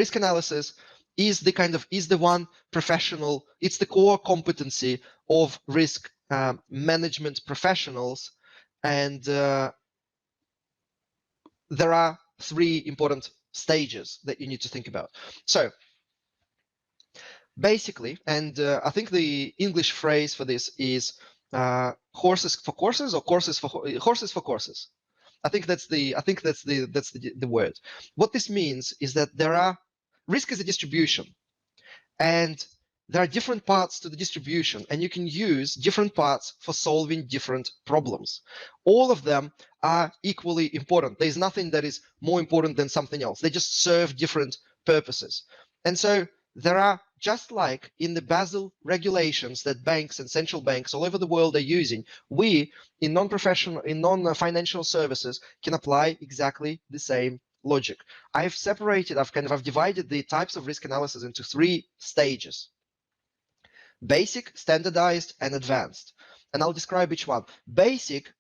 Risk analysis is the one professional, it's the core competency of risk management professionals. And there are 3 important stages that you need to think about. So basically, and I think the English phrase for this is horses for courses, or horses for courses. I think that's the word. What this means is that risk is a distribution, and there are different parts to the distribution, and you can use different parts for solving different problems. All of them are equally important. There's nothing that is more important than something else. They just serve different purposes. And so there are, just like in the Basel regulations that banks and central banks all over the world are using, we in non-financial services can apply exactly the same logic. I've divided the types of risk analysis into 3 stages: basic, standardized, and advanced. And I'll describe each one. Basic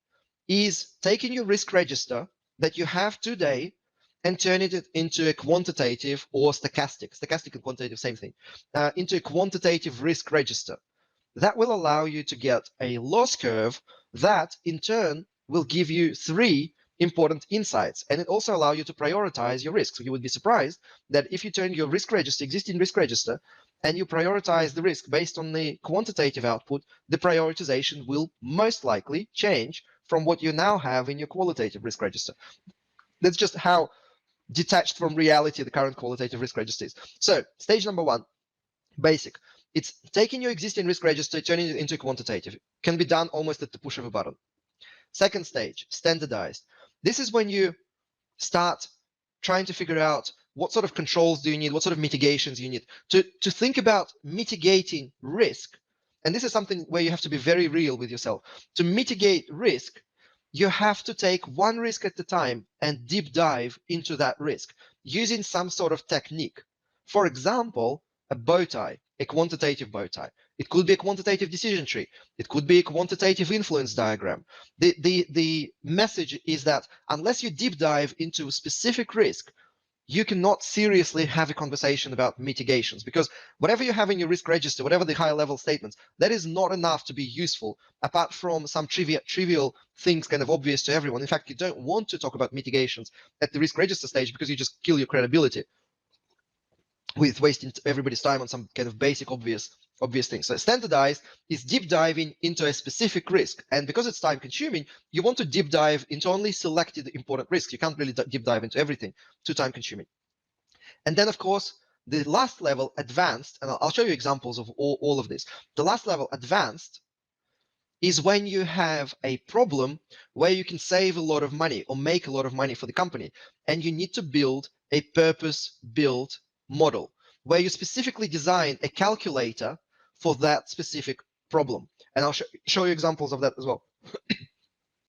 is taking your risk register that you have today and turning it into a quantitative or stochastic and quantitative, same thing, into a quantitative risk register. That will allow you to get a loss curve that in turn will give you 3 important insights, and it also allows you to prioritize your risks. So you would be surprised that if you turn your risk register, existing risk register, and you prioritize the risk based on the quantitative output, the prioritization will most likely change from what you now have in your qualitative risk register. That's just how detached from reality the current qualitative risk register is. So stage number 1, basic. It's taking your existing risk register, turning it into quantitative. Can be done almost at the push of a button. Second stage, standardized. This is when you start trying to figure out what sort of controls do you need, what sort of mitigations you need to think about mitigating risk. And this is something where you have to be very real with yourself. To mitigate risk, you have to take one risk at a time and deep dive into that risk using some sort of technique. For example, a bow tie, a quantitative bow tie. It could be a quantitative decision tree. It could be a quantitative influence diagram. The message is that unless you deep dive into a specific risk, you cannot seriously have a conversation about mitigations, because whatever you have in your risk register, whatever the higher level statements, that is not enough to be useful apart from some trivial things kind of obvious to everyone. In fact, you don't want to talk about mitigations at the risk register stage because you just kill your credibility with wasting everybody's time on some kind of basic obvious things. So standardized is deep diving into a specific risk, and because it's time consuming, you want to deep dive into only selected important risks. You can't really deep dive into everything, too time consuming. And then of course the last level, advanced, and I'll show you examples of all of this. The last level, advanced, is when you have a problem where you can save a lot of money or make a lot of money for the company, and you need to build a purpose-built model where you specifically design a calculator for that specific problem. And I'll show you examples of that as well.